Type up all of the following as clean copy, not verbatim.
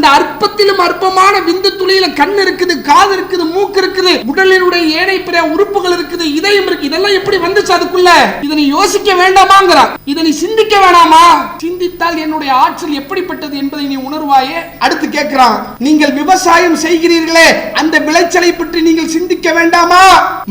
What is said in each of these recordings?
அந்த அற்பத்திலும் அற்பமான விந்து துளியில கண் இருக்குது, காது இருக்குது, மூக்கு இருக்குது, உடலினுடைய ஏனை பிற உறுப்புகள் இருக்குது, இதயம் இருக்கு. இதெல்லாம் எப்படி வந்துச்சு அதுக்குள்ள? இதனை யோசிக்க வேண்டாமாங்கிறான். இதனை சிந்திக்க வேணாமா? சிந்தித்தால் என்னுடைய ஆற்றல் எப்படிப்பட்டது என்பதை நீ உணர்வாயே. அடுத்து கேட்கிறான், நீங்கள் விவசாயம் செய்கிறீர்களே, அந்த விளைச்சலை பற்றி நீங்கள் சிந்திக்க வேண்டாமா?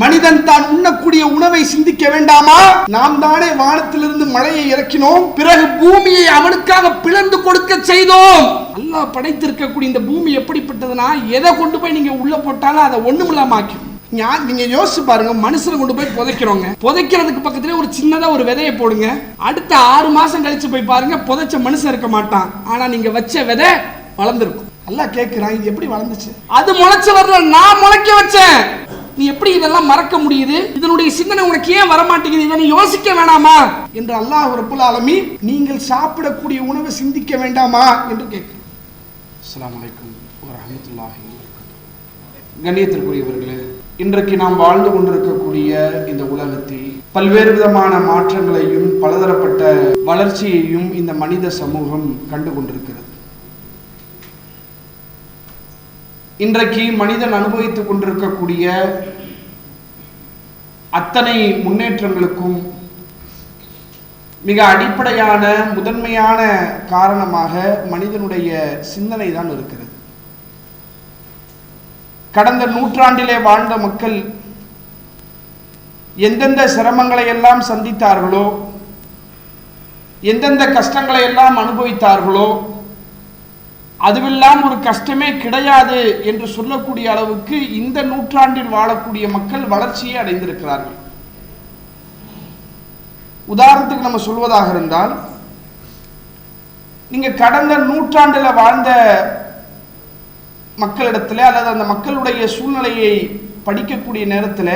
மனிதன் தான் உண்ணக்கூடிய உணவை சிந்திக்க வேண்டாமா? நாம் தானே வானத்திலிருந்து மழையை இறக்கினோம், பிறகு பூமியை அவனுக்காக பிளந்து கொடுக்க செய்தோம். அல்லாஹ் படைத்திருக்கக்கூடிய இந்த பூமி எப்படிப்பட்டதுன்னா, எதை கொண்டு போய் நீங்க உள்ள போட்டாலும் அதை ஒண்ணுமில்லாம ஆக்கிடும். நீங்க யோசிச்சு பாருங்க, மனுஷனை கொண்டு போய் புதைக்கிறோங்க, புதைக்கிறதுக்கு பக்கத்துல ஒரு சின்னதா ஒரு விதையை போடுங்க, அடுத்த 6 மாசம் கழிச்சு போய் பாருங்க, புதைச்ச மனுஷன் இருக்க மாட்டான், ஆனா நீங்க வச்ச விதை வளர்ந்துருக்கும். அல்லாஹ் கேட்கிறான், இது எப்படி வளர்ந்துச்சு? அது முளைச்சு வரல, நான் முளைக்க வச்சேன். நீ எப்படி இதெல்லாம் மறக்க முடியுது? இதனுடைய சிந்தனை உனக்கு ஏன் வரமாட்டேங்குது? இதை நீ யோசிக்க வேணாமா என்று அல்லாஹ் ரப்புல் ஆலமீன் நீங்கள் சாப்பிடக்கூடிய உணவை சிந்திக்க வேண்டாமா என்று கேட்கிறார். அஸ்ஸலாமு அலைக்கும் வரஹ்மத்துல்லாஹி வபரகாத்துஹு. கண்ணியத்திற்குரியவர்களே, இன்றைக்கு நாம் வாழ்ந்து கொண்டிருக்கக்கூடிய இந்த உலகத்தில் பல்வேறு விதமான மாற்றங்களையும் பலதரப்பட்ட வளர்ச்சியையும் இந்த மனித சமூகம் கண்டு கொண்டிருக்கிறது. இன்றைக்கு மனிதன் அனுபவித்துக் கொண்டிருக்கக்கூடிய அத்தனை முன்னேற்றங்களுக்கும் மிக அடிப்படையான முதன்மையான காரணமாக மனிதனுடைய சிந்தனை தான் இருக்கிறது. கடந்த நூற்றாண்டிலே வாழ்ந்த மக்கள் எந்தெந்த சிரமங்களை எல்லாம் சந்தித்தார்களோ, எந்தெந்த கஷ்டங்களை எல்லாம் அனுபவித்தார்களோ, அதுவெல்லாம் ஒரு கஷ்டமே கிடையாது என்று சொல்லக்கூடிய அளவுக்கு இந்த நூற்றாண்டில் வாழக்கூடிய மக்கள் வளர்ச்சியை அடைந்திருக்கிறார்கள். உதாரணத்துக்கு நம்ம சொல்வதாக இருந்தால், நீங்க கடந்த நூற்றாண்டில் வாழ்ந்த மக்களிடத்தில் அல்லது அந்த மக்களுடைய சூழ்நிலையை படிக்கக்கூடிய நேரத்தில்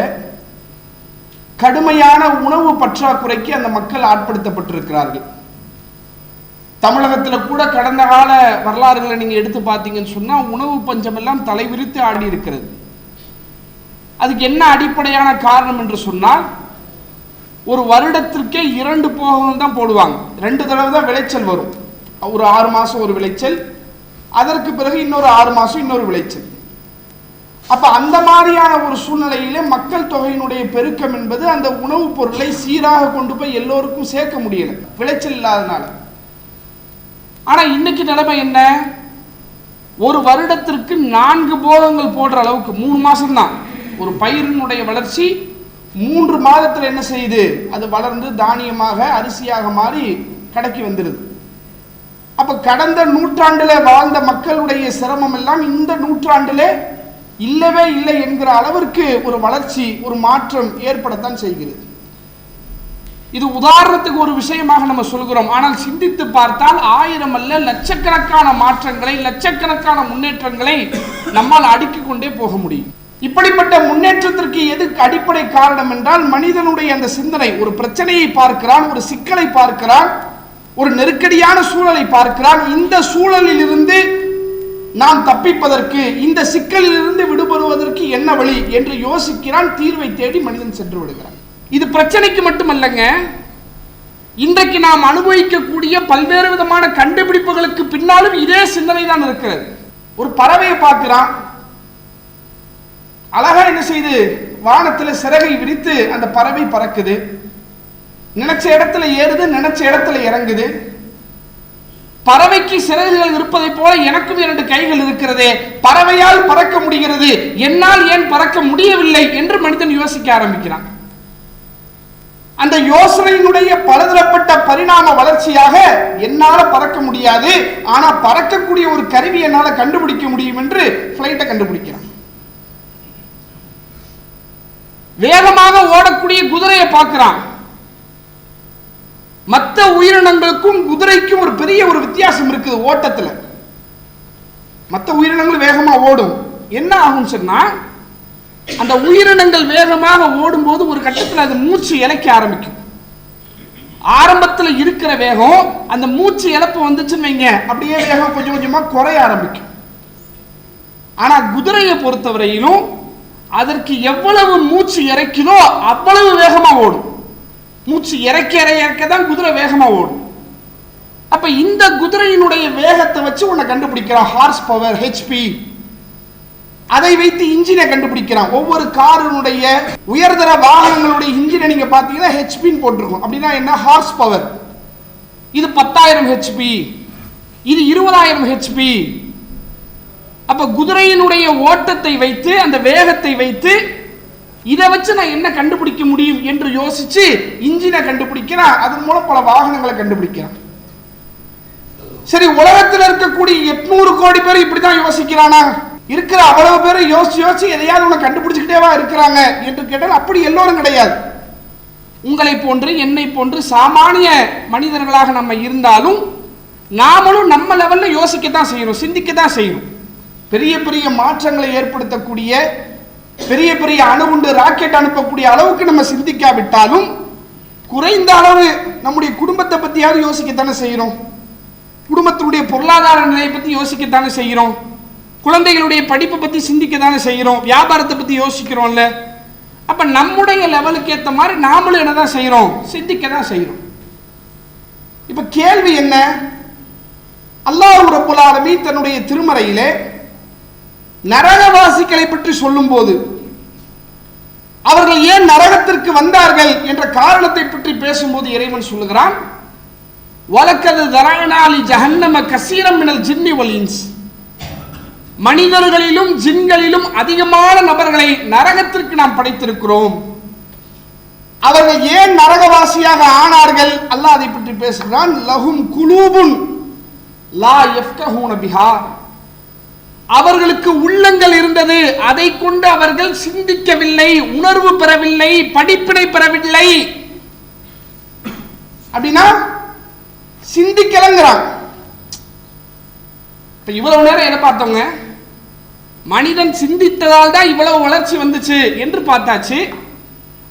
கடுமையான உணவு பற்றாக்குறைக்கு அந்த மக்கள் ஆட்படுத்தப்பட்டிருக்கிறார்கள். தமிழகத்தில் கூட கடந்த கால வரலாறுகளை நீங்க எடுத்து பார்த்தீங்கன்னு சொன்னா உணவு பஞ்சம் எல்லாம் தலைவிரித்து ஆடி இருக்கிறது. அதுக்கு என்ன அடிப்படையான காரணம் என்று சொன்னால், ஒரு வருடத்திற்கே 2 போகம் தான் போடுவாங்க, 2 தடவை தான் விளைச்சல் வரும். ஒரு 6 மாசம் ஒரு விளைச்சல், அதற்கு பிறகு இன்னொரு 6 மாசம் இன்னொரு விளைச்சல். அப்ப அந்த மாதிரியான ஒரு சூழ்நிலையிலே மக்கள் தொகையினுடைய பெருக்கம் என்பது அந்த உணவுப் பொருளை சீராக கொண்டு போய் எல்லோருக்கும் சேர்க்க முடியல, விளைச்சல் இல்லாதனால. ஆனா இன்னைக்கு நிலைமை என்ன? ஒரு வருடத்திற்கு 4 போகங்கள் போடுற அளவுக்கு 3 மாசம் தான் ஒரு பயிரினுடைய வளர்ச்சி. 3 மாதத்தில் என்ன செய்யுது? அது வளர்ந்து தானியமாக அரிசியாக மாறி கடைக்கு வந்துடுது. அப்ப கடந்த நூற்றாண்டில வாழ்ந்த மக்களுடைய சிரமம் எல்லாம் இந்த நூற்றாண்டிலே இல்லவே இல்லை என்கிற அளவிற்கு ஒரு வளர்ச்சி, ஒரு மாற்றம் ஏற்படத்தான் செய்கிறது. இது உதாரணத்துக்கு ஒரு விஷயமாக நம்ம சொல்கிறோம். ஆனால் சிந்தித்து பார்த்தால் 1000 அல்ல லட்சக்கணக்கான மாற்றங்களை, லட்சக்கணக்கான முன்னேற்றங்களை நம்மால் அடுக்கிக் கொண்டே போக முடியும். இப்படிப்பட்ட முன்னேற்றத்திற்கு எதுக்கு அடிப்படை காரணம் என்றால், மனிதனுடைய அந்த சிந்தனை. ஒரு பிரச்சனையை பார்க்கிறான், ஒரு சிக்கலை பார்க்கிறான், ஒரு நெருக்கடியான சூழலை பார்க்கிறான். இந்த சூழலில் இருந்து நாம் தப்பிப்பதற்கு, இந்த சிக்கலில் இருந்து விடுபடுவதற்கு என்ன வழி என்று யோசிக்கிறான். தீர்வை தேடி மனிதன் சென்று விடுகிறான். இது பிரச்சனைக்கு மட்டுமல்லங்க, இன்றைக்கு நாம் அனுபவிக்கக்கூடிய பல்வேறு விதமான கண்டுபிடிப்புகளுக்கு பின்னாலும் இதே சிந்தனை தான் இருக்கிறது. ஒரு பறவையை பார்க்கிறான், அழகா என்ன செய்து வானத்தில் சிறகை விரித்து அந்த பறவை பறக்குது. நினைச்ச இடத்துல ஏறுது, நினைச்ச இடத்துல இறங்குது. பறவைக்கு சிறகுகள் இருப்பதை போல எனக்கும் 2 கைகள் இருக்கிறதே, பறவையால் பறக்க முடிகிறது, என்னால் ஏன் பறக்க முடியவில்லை என்று மனிதன் யோசிக்க ஆரம்பிக்கிறான். அந்த யோசனையினுடைய பலதரப்பட்ட பரிணாம வளர்ச்சியாக என்னால பறக்க முடியாது, ஆனா பறக்கக்கூடிய ஒரு கருவி என்னால கண்டுபிடிக்க முடியும் என்று பிளைட்டை கண்டுபிடிக்கிறான். வேகமாக ஓடக்கூடிய குதிரையை பார்க்கிறான். மற்ற உயிரினங்களுக்கும் குதிரைக்கும் ஒரு பெரிய ஒரு வித்தியாசம் இருக்குது ஓட்டத்துல. மற்ற உயிரினங்கள் வேகமா ஓடும், என்ன ஆகும் சொன்னா, அந்த உயிரினங்கள் வேகமாக ஓடும்போது ஒரு கட்டத்தில் அது மூச்சு இழைக்க ஆரம்பிக்கும். ஆரம்பத்தில் இருக்கிற வேகம் அந்த மூச்சு இழப்பு வந்துச்சுன்னு வைங்க, அப்படியே வேகம் கொஞ்சம் கொஞ்சமா குறைய ஆரம்பிக்கும். ஆனா குதிரையை பொறுத்தவரையிலும் அதற்கு எவ்வளவு மூச்சு இறைக்குதோ அவ்வளவு வேகமா ஓடும். மூச்சு இறக்க தான் குதிரை வேகமா ஓடும். அப்ப இந்த குதிரையினுடைய வேகத்தை வச்சு உன்னை கண்டுபிடிக்கிறான், ஹார்ஸ் பவர் ஹெச்பி. அதை வைத்து இன்ஜினை கண்டுபிடிக்கிறான். ஒவ்வொரு காரினுடைய உயர்தர வாகனங்களுடைய இன்ஜினை நீங்க பாத்தீங்கன்னா ஹெச்பின்னு போட்டிருக்கும். அப்படின்னா என்ன? Horse power. இது 10,000 ஹெச்பி, இது 20,000 ஹெச்பி. அப்ப குதிரையினுடைய ஓட்டத்தை வைத்து, அந்த வேகத்தை வைத்து, இதை வச்சு நான் என்ன கண்டுபிடிக்க முடியும் என்று யோசிச்சு இன்ஜினை கண்டுபிடிக்கிறான். அதன் மூலம் பல வாகனங்களை கண்டுபிடிக்கிறான். சரி, உலகத்தில் இருக்கக்கூடிய 800 கோடி பேர் இப்படிதான் யோசிக்கிறானா? இருக்கிற அவ்வளவு பேர் யோசிச்சு யோசிச்சு எதையாவது உன்னை கண்டுபிடிச்சுக்கிட்டேவா இருக்கிறாங்க என்று கேட்டால் அப்படி எல்லோரும் கிடையாது. உங்களை போன்று என்னை போன்று சாமானிய மனிதர்களாக நம்ம இருந்தாலும் நாமளும் நம்ம லெவல்ல யோசிக்கத்தான் செய்யணும், சிந்திக்கத்தான் செய்யணும். பெரிய பெரிய மாற்றங்களை ஏற்படுத்தக்கூடிய, பெரிய பெரிய அணுகுண்டு ராக்கெட் அனுப்பக்கூடிய அளவுக்கு நம்ம சிந்திக்காவிட்டாலும் குறைந்த அளவு நம்முடைய குடும்பத்தை பத்தியாவது யோசிக்கத்தானே செய்யறோம். குடும்பத்தினுடைய பொருளாதார நிலையை பத்தி யோசிக்கத்தானே செய்யறோம். குழந்தைகளுடைய படிப்பை பத்தி சிந்திக்கத்தானே செய்யறோம். வியாபாரத்தை பத்தி யோசிக்கிறோம்ல. அப்ப நம்முடைய லெவலுக்கு ஏற்ற மாதிரி நாமளும் என்னதான் செய்யறோம்? சிந்திக்கதான் செய்யறோம். இப்ப கேள்வி என்ன? அல்லாஹ் ரப்பல் ஆலமீன் தன்னுடைய திருமறையிலே நரகவாசிகளை பற்றி சொல்லும் போது அவர்கள் ஏன் நரகத்திற்கு வந்தார்கள் என்ற காரணத்தை பற்றி பேசும்போது இறைவன் சொல்லுகிறான், வலக்கது தரஅனா லி ஜஹன்னம கஸீரம் மினல் ஜின்னி வல் இன்ஸ். மனிதர்களிலும் ஜின்களிலும் அதிகமான நபர்களை நரகத்திற்கு நாம் படைத்திருக்கிறோம். அவர்கள் ஏன் நரகவாசியாக ஆனார்கள்? அல்லாஹ் அதை பற்றி பேசுகிறான். லஹும் குலூபுன் லா யஃப்கஹூன பிஹா. அவர்களுக்கு உள்ளங்கள் இருந்தது, அதை கொண்டு அவர்கள் சிந்திக்கவில்லை, உணர்வு பெறவில்லை, படிப்பினை பெறவில்லை. அப்படின்னா சிந்திக்கலங்கிறான். இப்ப இவ்வளவு நேரம் என்ன பார்த்தோங்க? மனிதன் சிந்தித்ததால் தான் இவ்வளவு வளர்ச்சி வந்துச்சு என்று பார்த்தாச்சு.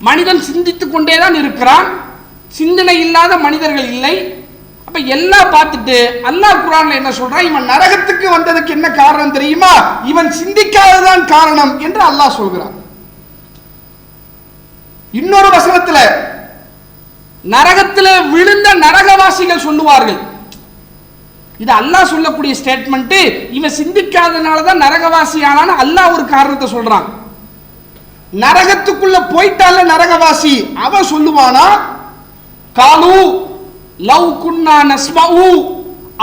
மனிதன் சிந்தித்துக் கொண்டேதான் இருக்கிறான். சிந்தனை இல்லாத மனிதர்கள் இல்லை. அப்ப எல்லாம் பார்த்துட்டு அல்லாஹ் குர்ஆன்ல என்ன சொல்றான்? இவன் நரகத்துக்கு வந்ததுக்கு என்ன காரணம் தெரியுமா? இவன் சிந்திக்காததான் காரணம் என்று அல்லாஹ் சொல்கிறான். இன்னொரு வசனத்துல நரகத்தில் விழுந்த நரகவாசிகள் சொல்லுவார்கள். இது அல்லாஹ் சொல்லக்கூடிய ஸ்டேட்மெண்ட். இவன் சிந்திக்காதனால தான் நரகவாசி ஆனான்னு அல்லாஹ் ஒரு காரணத்தை சொல்றான். நரகத்துக்குள்ள போயிட்டால நரகவாசி அவன் சொல்லுவானா, காலு லவ் குன்னா நஸ்மஉ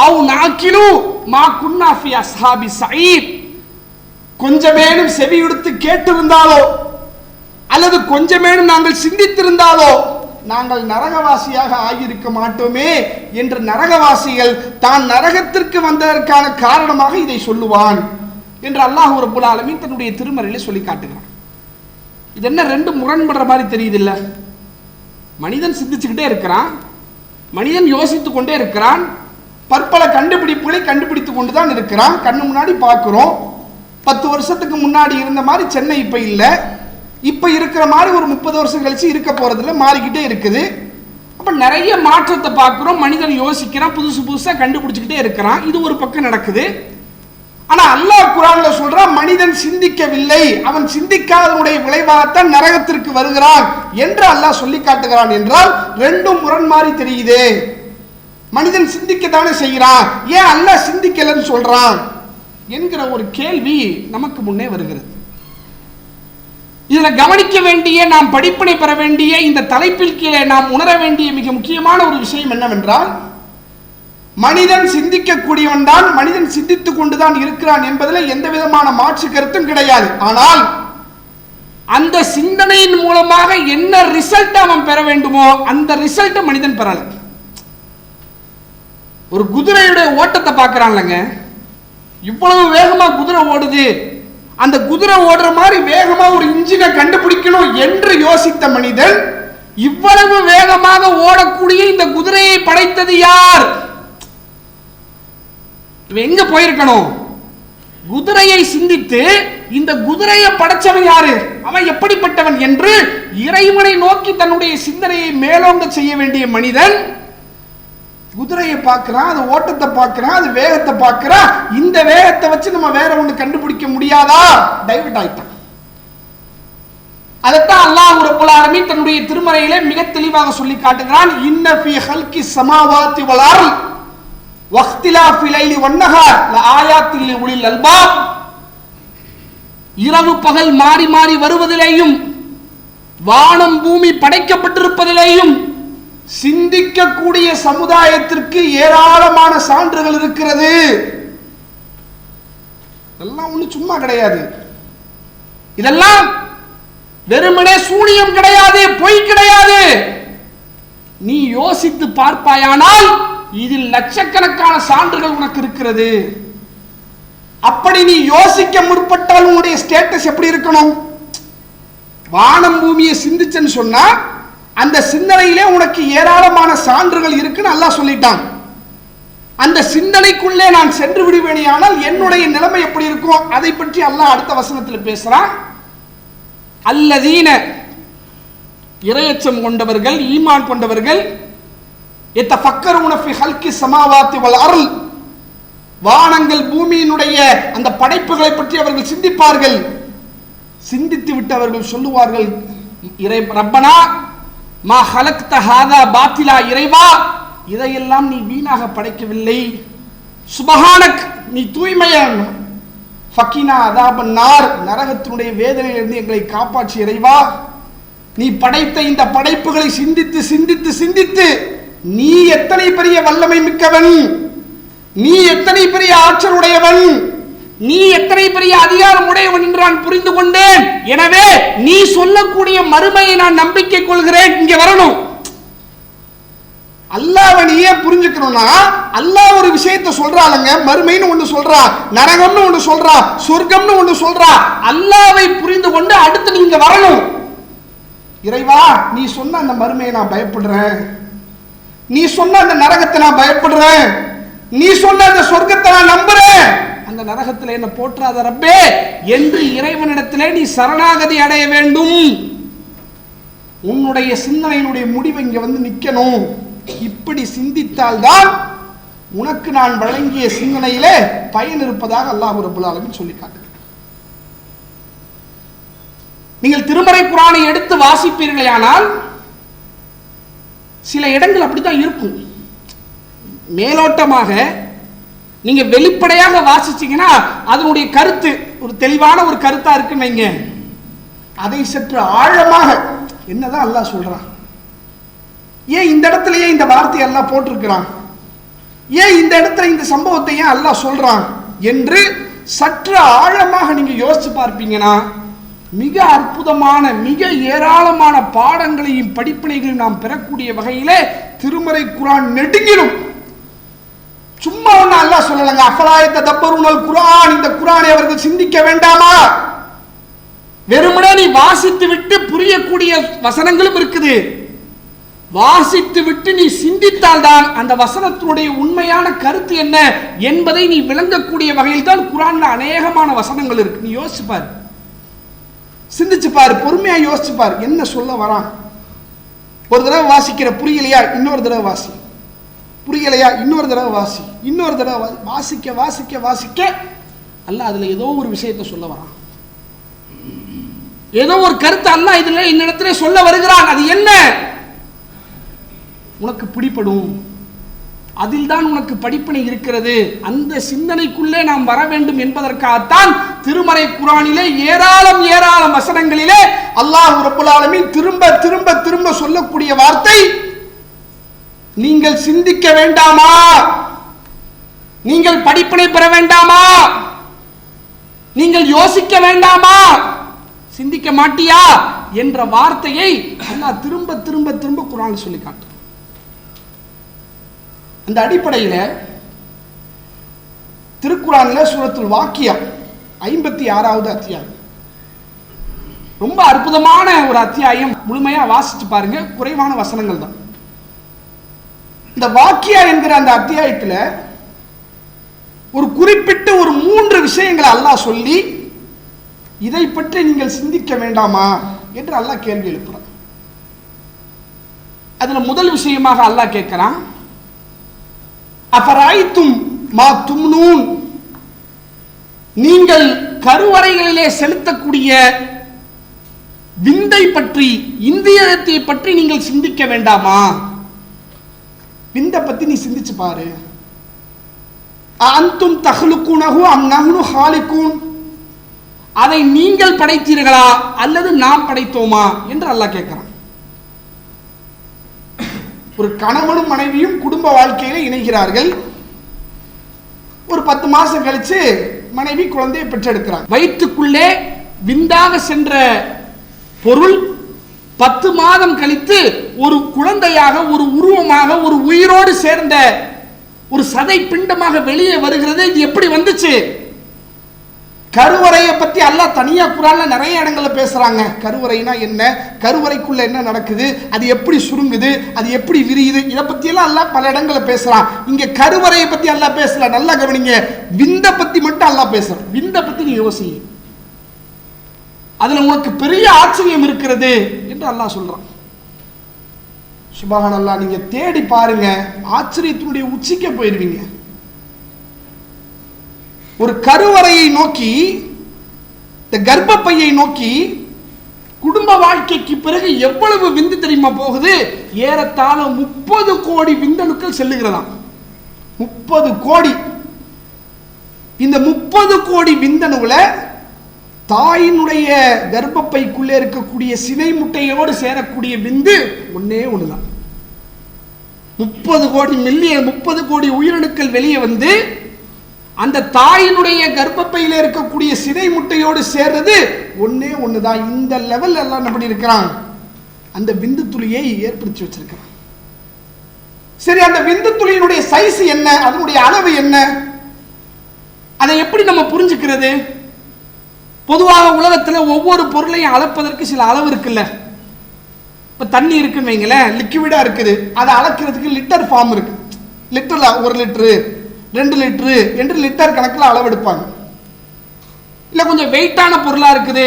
அவ் நாக்கிலு மா குன்னா ஃபி அஸ்ஹாபி ஸஈர். கொஞ்சமேனும் செவி கொடுத்து கேட்டிருந்தாலோ அல்லது கொஞ்சமேனும் நாங்கள் சிந்தித்திருந்தாலோ நாங்கள் நரகவாசியாக ஆகியிருக்க மாட்டோமே என்று நரகவாசிகள் தான் நரகத்திற்கு வந்ததற்கான காரணமாக இதை சொல்லுவான் என்று அல்லாஹ் ரப்பல் ஆலமீன் தன்னுடைய திருமறையிலே சொல்லி காட்டுகிறான். இது என்ன ரெண்டு முரண்படுற மாதிரி தெரியுது இல்ல? மனிதன் சிந்திச்சுக்கிட்டே இருக்கிறான், மனிதன் யோசித்துக் கொண்டே இருக்கிறான், பற்பல கண்டுபிடிப்புகளை கண்டுபிடித்துக் கொண்டுதான் இருக்கிறான். கண்ணு முன்னாடி பார்க்கிறோம். 10 வருஷத்துக்கு முன்னாடி இருந்த மாதிரி சென்னை இப்ப இல்லை, இப்ப இருக்கிற மாதிரி ஒரு 30 வருஷம் கழிச்சு இருக்க போறதுல மாறிக்கிட்டே இருக்குது. அப்ப நிறைய மாற்றத்தை பார்க்கிறோம். மனிதன் யோசிக்கிறான், புதுசு புதுசா கண்டுபிடிச்சுக்கிட்டே இருக்கிறான். இது ஒரு பக்கம் நடக்குது. ஆனா அல்லாஹ் குர்ஆன்ல சொல்றான், மனிதன் சிந்திக்கவில்லை, அவன் சிந்திக்காதனுடைய விளைவாகத்தான் நரகத்திற்கு வருகிறான் என்று அல்லாஹ் சொல்லி காட்டுகிறான். என்றால் ரெண்டும் முரண் மாறி தெரியுதே. மனிதன் சிந்திக்கத்தானே செய்கிறான், ஏன் அல்லாஹ் சிந்திக்கலன்னு சொல்றான் என்கிற ஒரு கேள்வி நமக்கு முன்னே வருகிறது. இதுல கவனிக்க வேண்டிய, நாம் படிப்பினை பெற வேண்டிய, இந்த தலைப்பில் கீழே நாம் உணர வேண்டிய மிக முக்கியமான ஒரு விஷயம் என்னவென்றால், மனிதன் சிந்திக்கக்கூடியவன் தான், மனிதன் சிந்தித்துக் கொண்டுதான் இருக்கிறான் என்பதில் எந்த விதமான மாற்று கருத்தும் கிடையாது. ஆனால் அந்த சிந்தனையின் மூலமாக என்ன ரிசல்ட் அவன் பெற வேண்டுமோ அந்த ரிசல்ட் மனிதன் பெறல. ஒரு குதிரையுடைய ஓட்டத்தை பார்க்கிறான்லங்க, இவ்வளவு வேகமா குதிரை ஓடுது, அந்த குதிரை ஓடுற மாதிரி வேகமா ஒரு இன்ஜினை கண்டுபிடிக்கணும் என்று யோசித்த மனிதன், இவ்வளவு வேகமாக ஓடக்கூடிய இந்த குதிரையை படைத்தது யார்? எங்க போயிருக்கணும்? குதிரையை சிந்தித்து இந்த குதிரையை படைச்சவன் யாரு, அவன் எப்படிப்பட்டவன் என்று இறைவனை நோக்கி தன்னுடைய சிந்தனையை மேலோங்க செய்ய வேண்டிய மனிதன் குதிரையை பார்க்கிறான், அது ஓட்டத்தை பார்க்கிறான், அது வேகத்தை பார்க்கிறான். இந்த வேகத்தை வச்சு நம்ம வேற ஒண்ணு கண்டுபிடிக்க முடியாதா? டைவர்ட் ஆயிட்டான். அதைத்தான் அல்லாஹ் ரப்பல் ஆலமீன் தன்னுடைய திருமறையிலே மிக தெளிவாக சொல்லி காட்டுகிறான். இன்ன ஃபீ ஹல்கி ஸமாவாத்தி வல் அர்த் வக்திலாஃபில் லைலி வன்னஹார் லஆயாத்தில் லிஉலில் அல்பாப். இரவு பகல் மாறி மாறி வருவதிலேயும் வானம் பூமி படைக்கப்பட்டிருப்பதிலேயும் சிந்திக்கக்கூடிய சமுதாயத்திற்கு ஏராளமான சான்றுகள் இருக்கிறது. இதெல்லாம் ஒண்ணு சும்மா கிடையாது. இதெல்லாம் வெறுமனே சூனியம் கிடையாது, பொய் கிடையாது. நீ யோசித்து பார்ப்பாயானால் இதில் லட்சக்கணக்கான சான்றுகள் உனக்கு இருக்கிறது. அப்படி நீ யோசிக்க முற்பட்டால் உன்னுடைய ஸ்டேட்டஸ் எப்படி இருக்கணும்? வானம் பூமியை சிந்திச்சன்னு சொன்னா அந்த சிந்தனையிலே உனக்கு ஏராளமான சான்றுகள் இருக்குன்னு அல்லாஹ் சொல்லிட்டான். அந்த சிந்தனைக்குள்ளே நான் சென்று விடுவேனேயானால் என்னுடைய நிலைமை எப்படி இருக்கும் அதை பற்றி அல்லாஹ் அடுத்த வசனத்தில் பேசுறான். அல்லதீன இறையச்சம் கொண்டவர்கள், ஈமான் கொண்டவர்கள், யதஃபக்கரூன ஃபீ ஹல்கி ஸமாவாத்தி வல் அர்ல், வானங்கள் பூமியினுடைய அந்த படைப்புகளை பற்றி அவர்கள் சிந்திப்பார்கள். சிந்தித்து விட்டு அவர்கள் சொல்லுவார்கள், இறை ரப்பனா மா ஹலக்த ஹாதா பாத்திலா, இறைவா இதையெல்லாம் நீ வீணாக படைக்கவில்லை. சுபஹானக், நீ தூய்மையான். ஃபகினா அதாபன் நார், நரகத்தினுடைய வேதனையிலிருந்து எங்களை காப்பாற்றி இறைவா. நீ படைத்த இந்த படைப்புகளை சிந்தித்து சிந்தித்து சிந்தித்து நீ எத்தனை பெரிய வல்லமை மிக்கவன், நீ எத்தனை பெரிய ஆற்றலுடையவன், நீ எத்தனை பெரிய அதிகாரம் உடையவன் என்று நான் புரிந்து கொண்டேன். எனவே நீ சொல்லக்கூடிய மறுமையை நான் நம்பிக்கை கொள்கிறேன். இங்க வரணும். அல்லாஹ்வை நீ ஏன் புரிஞ்சுக்கணும்னா, அல்லாஹ் ஒரு விஷயத்தை சொல்றாங்க, மறுமைன்னு ஒன்று சொல்றா, நரகம்னு ஒன்று சொல்றா, சொர்க்கம்னு ஒன்று சொல்றா. அல்லாஹ்வை புரிந்து கொண்டு அடுத்து நீங்க வரணும். இறைவா நீ சொன்ன அந்த மறுமையை நான் பயப்படுறேன், நீ சொன்ன அந்த நரகத்தை நான் பயப்படுறேன், நீ சொன்ன அந்த சொர்க்கத்தை நான் நம்புறேன், அந்த நரகத்தில் என்ன போற்றாத ரப்பே என்று இறைவனிடத்திலே நீ சரணாகதி அடைய வேண்டும். உன்னுடைய சிந்தனையினுடைய முடிவை இங்க வந்து நிக்கணும். இப்படி சிந்தித்தால்தான் உனக்கு நான் வழங்கிய சிந்தனையிலே பயன் இருப்பதாக அல்லாஹ் ரப்பல் ஆலமீன் சொல்லி காட்டுகிறார். நீங்கள் திருமறை குர்ஆனை எடுத்து வாசிப்பீர்களேயானால் சில இடங்கள் அப்படித்தான் இருக்கும். மேலோட்டமாக நீங்க வெளிப்படையாக வாசிச்சீங்கன்னா அதனுடைய கருத்து ஒரு தெளிவான ஒரு கருத்தா இருக்குன்னு வைங்க. அதை சற்று ஆழமாக என்னதான் அல்லாஹ் சொல்றான், ஏன் இந்த இடத்துலயே இந்த வார்த்தையை அல்லாஹ் போட்டிருக்கிறான், ஏன் இந்த இடத்துல இந்த சம்பவத்தை ஏன் அல்லாஹ் சொல்றான் என்று சற்று ஆழமாக நீங்க யோசிச்சு பார்ப்பீங்கன்னா மிக அற்புதமான மிக ஏராளமான பாடங்களையும் படிப்பினைகளையும் நாம் பெறக்கூடிய வகையிலே திருமறை குர்ஆன் நெடுங்கிலும். சும்மா ஒண்ணு அல்லாஹ் சொல்லலங்க, அஃபலாயத்த தப்பருனல் குர்ஆன், இந்த குர்ஆனை அவர்கள் சிந்திக்க வேண்டாமா? வெறுமனே நீ வாசித்து விட்டு புரியக்கூடிய வசனங்களும் இருக்குது. வாசித்து விட்டு நீ சிந்தித்தால் தான் அந்த வசனத்தினுடைய உண்மையான கருத்து என்ன என்பதை நீ விளங்கக்கூடிய வகையில் தான் குர்ஆன்ல அநேகமான வசனங்கள் இருக்கு. நீ யோசிச்சு பாரு, சிந்திச்சு பாரு, பொறுமையா யோசிச்சு பாரு என்ன சொல்ல வரான். ஒரு தடவை வாசிக்கிற புரியலையா இன்னொரு தடவை வாசி, புரியலையா இன்னொரு தடவை வாசி, இன்னொரு தடவை வாசிக்க வாசிக்க வாசிக்க அல்லாஹ் அதுல ஏதோ ஒரு விஷயத்தை சொல்ல வரான், ஏதோ ஒரு கருத்து அல்லாஹ் இதுல இந்த இடத்துல சொல்ல வருகிறான். அது என்ன உனக்கு பிடிப்படும், அதில் தான் உனக்கு படிப்பினை இருக்கிறது. அந்த சிந்தனைக்குள்ளே நாம் வர வேண்டும் என்பதற்காகத்தான் திருமறை குர்ஆனிலே ஏராளம் ஏராளம் வசனங்களிலே அல்லாஹ் ரப்பல் ஆலமீன் திரும்ப திரும்ப திரும்ப சொல்லக்கூடிய வார்த்தை, நீங்கள் சிந்திக்க வேண்டாமா, நீங்கள் படிப்பினை பெற வேண்டாமா, நீங்கள் யோசிக்க வேண்டாமா, சிந்திக்க மாட்டியா என்ற வார்த்தையை அல்லாஹ் திரும்ப திரும்ப திரும்ப குர்ஆனில் சொல்லி காட்டு. அந்த அடிப்படையில் திருக்குர்ஆனில் சூரத்துல் வாக்கியா 56வது அத்தியாயம் ரொம்ப அற்புதமான ஒரு அத்தியாயம். முழுமையா வாசிச்சு பாருங்க, குறைவான வசனங்கள் தான். இந்த வாக்கியா என்கிற அந்த அத்தியாயத்தில் ஒரு குறிப்பிட்ட ஒரு 3 விஷயங்களை அல்லாஹ் சொல்லி இதை பற்றி நீங்கள் சிந்திக்க வேண்டாமா என்று அல்லாஹ் கேள்வி எழுப்புறான். அதுல முதல் விஷயமாக அல்லாஹ் கேட்கிறான், அஃபராய்தும் மா தும்னூன், நீங்கள் கருவறைகளிலே செலுத்தக்கூடிய விந்தை பற்றி, இந்திரியத்தை பற்றி நீங்கள் சிந்திக்க வேண்டாமா? விந்தை பத்தி நீ சிந்திச்சு பாரு. அன்தும் தஹ்லுகூனஹு அம் நஹ்னு ஹாலிகூன், அதை நீங்கள் படைத்தீர்களா அல்லது நாம் படைத்தோமா என்று அல்லாஹ் கேட்கிறான். ஒரு கணவனும் மனைவியும் குடும்ப வாழ்க்கையில இணைகிறார்கள். ஒரு 10 மாசம் கழிச்சு மனைவி குழந்தையை பெற்றெடுக்கிறார். வயிற்றுக்குள்ளே விந்தாக சென்ற பொருள் 10 மாதம் கழித்து ஒரு குழந்தையாக, ஒரு உருவமாக, ஒரு உயிரோடு சேர்ந்த ஒரு சதை பிண்டமாக வெளியே வருகிறது. இது எப்படி வந்துச்சு? கருவறையை பத்தி அல்லாஹ் தனியா குர்ஆன்ல நிறைய இடங்கள்ல பேசுறாங்க. கருவறைனா என்ன, கருவறைக்குள்ள என்ன நடக்குது, அது எப்படி சுருங்குது, அது எப்படி விரியுது, இதை பத்தி எல்லாம் அல்லாஹ் பல இடங்கள்ல பேசுறான். இங்க கருவறையை பத்தி அல்லாஹ் பேசல. நல்லா கவனிங்க, விந்த பத்தி மட்டும் அல்லாஹ் பேசுறான். விந்த பத்தி நீ யோசி, அதுல உனக்கு பெரிய ஆச்சரியம் இருக்கிறது என்று அல்லாஹ் சொல்றான். சுப்ஹானல்லாஹ், நீங்க தேடி பாருங்க, ஆச்சரியத்தினுடைய உச்சிக்கு போயிருவீங்க. ஒரு கருவறையை நோக்கி, இந்த கர்ப்பப்பையை நோக்கி குடும்ப வாழ்க்கைக்கு பிறகு எவ்வளவு விந்து தெரியுமா போகுது? ஏறத்தாழ 30 கோடி விந்தணுக்கள் செல்லுகிறதாம். 30 கோடி. இந்த 30 கோடி விந்தணுவுல தாயினுடைய கர்ப்பப்பைக்குள்ளே இருக்கக்கூடிய சினை முட்டையோடு சேரக்கூடிய விந்து ஒன்னே ஒண்ணுதான். 30 கோடி மில்லியன், 30 கோடி உயிரணுக்கள் வெளியே வந்து அந்த தாயினுடைய கர்ப்பப்பையில இருக்கக்கூடிய சினை முட்டையோடு சேர்றது ஒன்னே ஒண்ணுதான். இந்த லெவல் எல்லாம் என்ன பண்ணி இருக்கிறான்? அந்த விந்து துளியை ஏற்படுத்தி வச்சிருக்கிறான். சரி, அந்த விந்து துளியினுடைய சைஸ் என்ன, அதனுடைய அளவு என்ன, அதை எப்படி நம்ம புரிஞ்சுக்கிறது? பொதுவாக உலகத்துல ஒவ்வொரு பொருளையும் அளப்பதற்கு சில அளவு இருக்குல்ல. இப்ப தண்ணி இருக்குன்னு வைங்களேன், லிக்விடா இருக்குது, அதை அளக்கிறதுக்கு லிட்டர் ஃபார்ம் இருக்கு. லிட்டர்ல 1 லிட்டரு 2 லிட்டரு என்று லிட்டர் கணக்கில் அளவெடுப்பாங்க. இல்ல கொஞ்சம் வெயிட்டான பொருளா இருக்குது,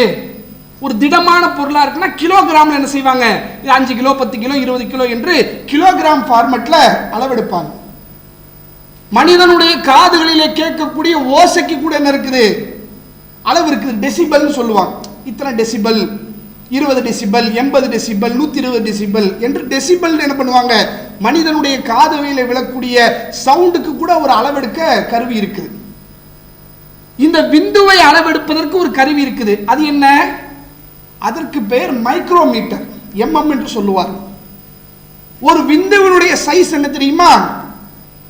ஒரு திடமான பொருளா இருக்குன்னா கிலோகிராம்ல என்ன செய்வாங்க? 5 கிலோ 10 கிலோ 20 கிலோ என்று கிலோகிராம் ஃபார்மட்ல அளவெடுப்பாங்க. மனிதனுடைய காதுகளிலே கேட்கக்கூடிய ஓசைக்கு கூட என்ன இருக்குது? அளவு இருக்குது. டெசிபல் சொல்லுவாங்க. இத்தனை டெசிபல், 20 டெசிபல், 80 டெசிபல், 120 டெசிபல் என்று டெசிபல் என்ன பண்ணுவாங்க? மனிதனுடைய காதுகளில விழக்கூடிய சவுண்டுக்கு கூட ஒரு அளவெடுக்க கருவி இருக்குது. இந்த விந்துவை அளவெடுப்பதற்கு ஒரு கருவி இருக்குது. அது என்ன? அதற்கு பெயர் மைக்ரோமீட்டர், MM என்று சொல்லுவார். ஒரு விந்துவினுடைய சைஸ் என்ன தெரியுமா?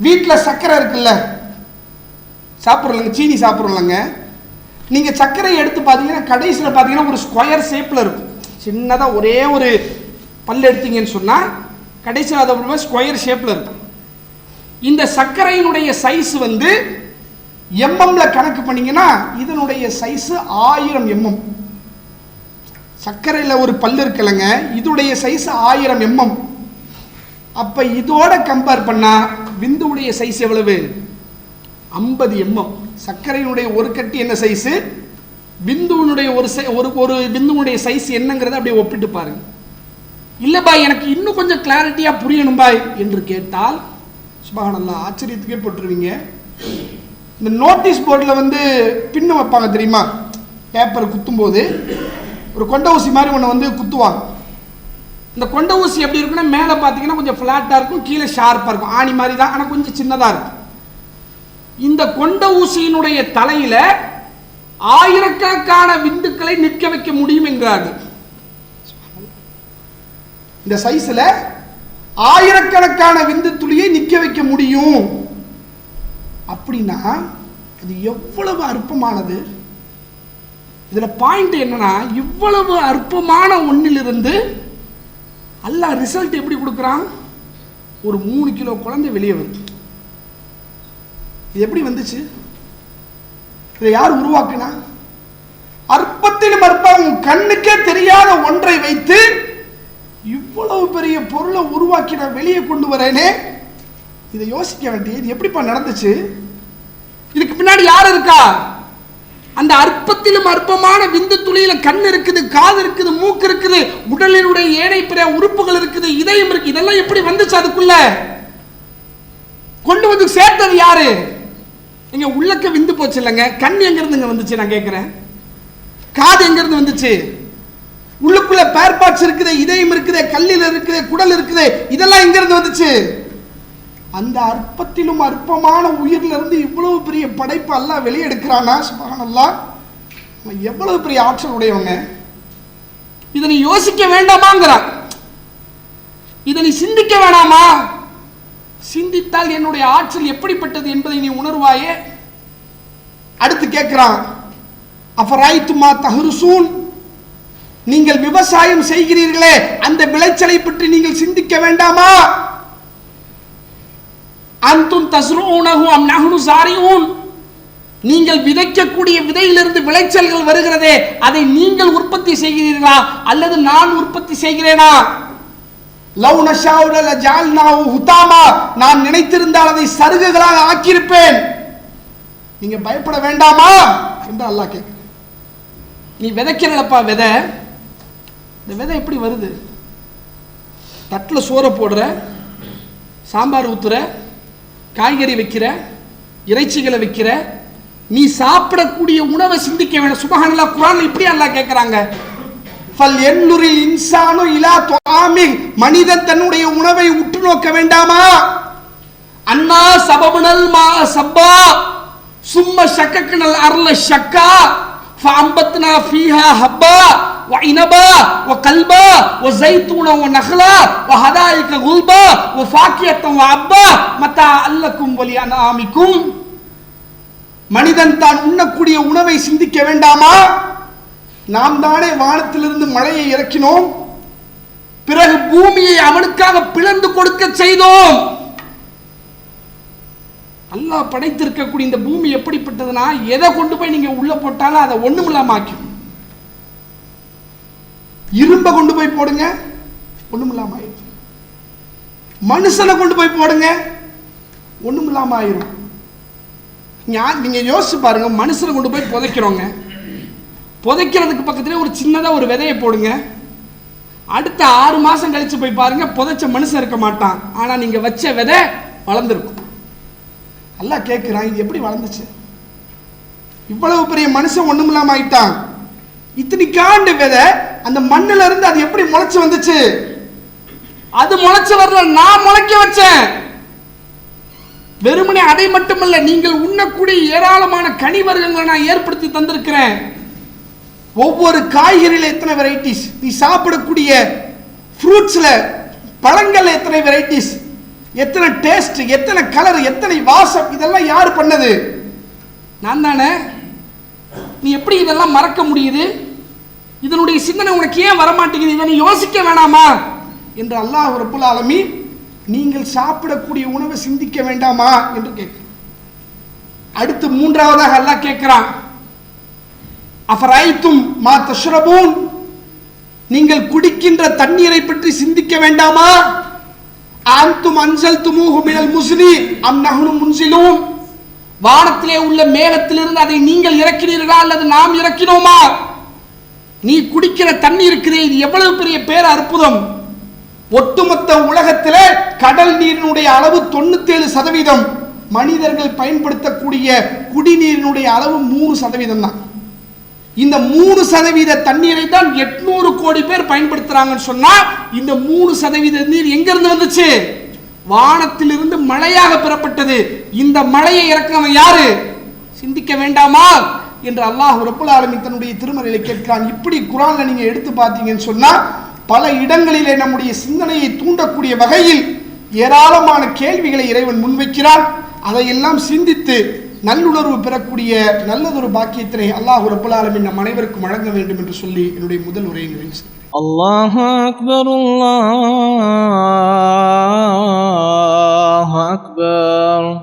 வீட்டில் சர்க்கரை இருக்குல்ல, சாப்பிட்றோம்லங்க, சீனி சாப்பிட்றோம்லங்க, நீங்க சர்க்கரை எடுத்து பார்த்தீங்கன்னா கடைசியில் பார்த்தீங்கன்னா ஒரு ஸ்கொயர் ஷேப்ல இருக்கும். சின்னதாக ஒரே ஒரு பல் எடுத்தீங்கன்னு சொன்னா கடைசியில் அதை ஸ்கொயர் ஷேப்ல இருக்கும். இந்த சர்க்கரையினுடைய சைஸ் வந்து MM கணக்கு பண்ணீங்கன்னா இதனுடைய சைஸ் 1000 mm. சர்க்கரையில் ஒரு பல் இருக்கலங்க, இதோடைய சைஸ் 1000 mm. அப்ப இதோட கம்பேர் பண்ணா விந்துவுடைய சைஸ் எவ்வளவு? 50 mm. சர்க்கரையினுடைய ஒரு கட்டி என்ன சைஸ், விந்துவினுடைய ஒரு விந்துவுடைய சைஸ் என்னங்கிறத அப்படியே ஒப்பிட்டு பாருங்க. இல்ல பாய், எனக்கு இன்னும் கொஞ்சம் கிளாரிட்டியா புரியணும் பாய் என்று கேட்டால் சுப்ஹானல்லாஹ், ஆச்சரியத்துக்கே போட்டுருவீங்க. இந்த நோட்டீஸ் போர்டில் வந்து பின்னு வைப்பாங்க தெரியுமா? பேப்பர் குத்தும் போது ஒரு கொண்ட ஊசி மாதிரி ஒன்று வந்து குத்துவாங்க. இந்த கொண்ட ஊசி எப்படி இருக்குன்னா மேலே பார்த்தீங்கன்னா கொஞ்சம் ஃப்ளாட்டாக இருக்கும், கீழே ஷார்ப்பாக இருக்கும், ஆணி மாதிரி தான், ஆனால் கொஞ்சம் சின்னதாக இருக்கும். இந்த கொண்ட ஊசியினுடைய தலையில ஆயிரக்கணக்கான விந்துக்களை நிற்க வைக்க முடியும் என்கிறார்கள். இந்த சைஸ்ல ஆயிரக்கணக்கான விந்து துளியை நிற்க வைக்க முடியும் அப்படின்னா அது எவ்வளவு அற்பமானது. இதுல பாயிண்ட் என்னன்னா, இவ்வளவு அற்பமான ஒன்னிலிருந்து அல்லாஹ் ரிசல்ட் எப்படி கொடுக்குறான்? ஒரு 3 கிலோ குழந்தை வெளியே வருது. இது எப்படி வந்துச்சு? இதை யார் உருவாக்குனா? அற்பத்திலும் அற்பம், கண்ணுக்கே தெரியாத ஒன்றை வைத்து இவ்வளவு பெரிய பொருளை உருவாக்கி நான் வெளியே கொண்டு வரேனே, இதை யோசிக்க வேண்டிய இது எப்படிப்பா நடந்துச்சு? இதுக்கு பின்னாடி யார் இருக்கா? அந்த அற்பத்திலும் அற்பமான விந்து துளியில கண் இருக்குது, காது இருக்குது, மூக்கு இருக்குது, உடலினுடைய ஏனை பிற உறுப்புகள் இருக்குது, இதயம் இருக்கு. இதெல்லாம் எப்படி வந்துச்சு? அதுக்குள்ள கொண்டு வந்து சேர்த்தது யாரு? இங்க உள்ளக்க விந்து போச்சு இல்லைங்க. கண் எங்க இருந்து வந்துச்சு நான் கேட்கிறேன்? காது எங்க இருந்து வந்துச்சு? உள்ளுக்குள்ள பேர் பார்ட்ஸ் இருக்குது, இதயம் இருக்குது, கல்லில் இருக்குது, குடல் இருக்குது, இதெல்லாம் எங்க இருந்து வந்துச்சு? அந்த அற்பத்திலும் அற்பமான உயிரில இருந்து இவ்வளவு பெரிய படைப்பு அல்லாஹ் வெளியெடுக்கிறானா? சுப்ஹானல்லாஹ், எவ்வளவு பெரிய ஆற்றல் உடையவங்க. இதை நீ யோசிக்க வேண்டாமாங்கிறான். இதை நீ சிந்திக்க வேணாமா? சிந்தித்தால் என்னுடைய ஆற்றல் எப்படிப்பட்டது என்பதை நீ உணர்வாயே. அடுத்து கேட்கிறான், அஃபரைத்துமா தஹ்ருசூன், நீங்கள் விவசாயம் செய்கிறீர்களே அந்த விளைச்சலை பற்றி நீங்கள் சிந்திக்க வேண்டாமா? அன்தும் தஸ்ரூனஹு அம் நஹ்னு ஸாரிஊன், நீங்கள் விதைக்கக்கூடிய விதையிலிருந்து விளைச்சல்கள் வருகிறதே அதை நீங்கள் உற்பத்தி செய்கிறீர்களா அல்லது நான் உற்பத்தி செய்கிறேனா? லவ் நஷாஉ லஜஅல்னாஹு ஹுதாமா, நான் நினைத்திருந்தால் அதை சருகுகளாக ஆக்கியிருப்பேன். நீங்க பயப்பட வேண்டாமா என்று அல்லாஹ் கேட்கிறான். நீ விதைக்கிறப்பா விதை, இந்த விதை எப்படி வருது? தட்டில் சோறை போடுற, சாம்பார் ஊத்துற, காய்கறி வைக்கிற, இறைச்சிகளை வைக்கிற, நீ சாப்பிடக்கூடிய உணவை சிந்திக்க வேண்டாம். சுப்ஹானல்லாஹ், குர்ஆன்ல இப்படி அல்லாஹ் கேட்கிறாங்க, ஃபல் யன்லுரில் இன்சானு இலா துஆமி, மனிதன் தன்னுடைய உணவை உற்று நோக்க வேண்டாமா? அன்னா சபபனல் மா சப்பா சும்ம ஷக்கக்னல் அர்ல ஷக்கா ஃபஅம்பத்னா ஃபீஹா ஹப்பா وعنبا وقلبا وزيتونا ونخلا وحدائق غلبا وفاكهة وعبا متاعا لكم ولأنعامكم. மனிதன் தான் உண்ணக்கூடிய உணவை சிந்திக்க வேண்டாமா? நாம் தானே வானத்திலிருந்து மழையை இறக்கினோம், பிறகு பூமியை அவனுக்காக பிளந்து கொடுக்க செய்தோம். அல்லாஹ் படைத்திருக்கக்கூடிய இந்த பூமி எப்படிப்பட்டதுன்னா, எதை கொண்டு போய் நீங்க உள்ள போட்டாலும் அதை ஒண்ணுமில்லாம ஆக்கும். இரும்ப கொண்டு போய் போடுங்க, ஒண்ணுமில்லாம ஆயிடும். மனுஷனை கொண்டு போய் போடுங்க, ஒண்ணுமில்லாம ஆயிரும். நீங்க யோசிச்சு பாருங்க, மனுஷனை கொண்டு போய் புதைக்கிறோங்க, புதைக்கிறதுக்கு பக்கத்துல ஒரு சின்னதா ஒரு விதையை போடுங்க, அடுத்த 6 மாசம் கழிச்சு போய் பாருங்க, புதைச்ச மனுஷன் இருக்க மாட்டான், ஆனா நீங்க வச்ச விதை வளர்ந்துருக்கும். அல்லாஹ் கேட்கிறான், இது எப்படி வளர்ந்துச்சு? இவ்வளவு பெரிய மனுஷன் ஒண்ணுமில்லாம ஆயிட்டான், இத்தனைக்காண்டு விதை அந்த மண்ணில இருந்து அது எப்படி முளைச்சு வந்துச்சு? அது முளைச்சு வரல, நான் முளைக்க வச்சேன். வெறுமனே அதை மட்டுமல்ல, நீங்கள் உண்ணக்கூடிய ஏராளமான கனி வர்க்கங்களை நான் ஏற்படுத்தி தந்திருக்கிறேன். ஒவ்வொரு காய்கறியில எத்தனை வெரைட்டிஸ், நீ சாப்பிடக்கூடிய ஃப்ரூட்ஸ்ல பழங்கள்ல எத்தனை வெரைட்டிஸ், எத்தனை டேஸ்ட், எத்தனை கலர், எத்தனை வாசம், இதெல்லாம் யாரு பண்ணது? நான் தானே. நீ எப்படி இதெல்லாம் மறக்க முடியுது? இதனுடைய சிந்தனை உனக்கு ஏன் வரமாட்டேங்குது? இதை நீ யோசிக்க வேணாமா என்று அல்லாஹ் ரப்புல் ஆலமீன் நீங்கள் சாப்பிடக்கூடிய உணவை சிந்திக்க வேண்டாமா என்று கேட்கிறான். அடுத்து மூன்றாவதாக அல்லாஹ் கேட்கிறான், அஃபரைத்தும் மா தஷ்ரபூன், நீங்கள் குடிக்கின்ற தண்ணீரை பற்றி சிந்திக்க வேண்டாமா? அன்தும் அன்சல்துமூஹு மினல் முஸ்னி அம் நஹ்னு முன்சிலூன், வானத்திலே உள்ள மேகத்திலிருந்து அதை நீங்கள் இறக்கினீர்களா அல்லது நாம் இறக்கினோமா? நீ குடிக்கிற தண்ணி இருக்கிறே, இது எவ்வளவு பெரிய பேர் அற்புதம். ஒட்டுமொத்த உலகத்திலே கடல் நீரினுடைய அளவு 97%, மனிதர்கள் பயன்படுத்தக்கூடிய குடிநீரினுடைய அளவு 3% தான். இந்த 3% தண்ணீரை தான் 800 கோடி பேர் பயன்படுத்துறாங்கன்னு சொன்னா, இந்த 3% நீர் எங்க இருந்து வந்துச்சு? வானத்திலிருந்து மழையாக பெறப்பட்டது. இந்த மழையை இறக்கினவன் யாரு? சிந்திக்க வேண்டாமா என்று அல்லாஹ் ரப்புல் ஆலமீன் தன்னுடைய திருமறையிலே கேட்கிறான். இப்படி குர்ஆன்ல நீங்க எடுத்து பார்த்தீங்கன்னு சொன்னா, பல இடங்களிலே நம்முடைய சிந்தனையை தூண்டக்கூடிய வகையில் ஏராளமான கேள்விகளை இறைவன் முன்வைக்கிறான். அதையெல்லாம் சிந்தித்து நல்லுணர்வு பெறக்கூடிய நல்லதொரு பாக்கியத்தினை அல்லாஹ் ரப்புல் ஆலமீன் நம் அனைவருக்கும் வழங்க வேண்டும் என்று சொல்லி என்னுடைய முதல் உரையை நிறைவு செய்கிறேன். அல்லாஹு அக்பர், அல்லாஹ்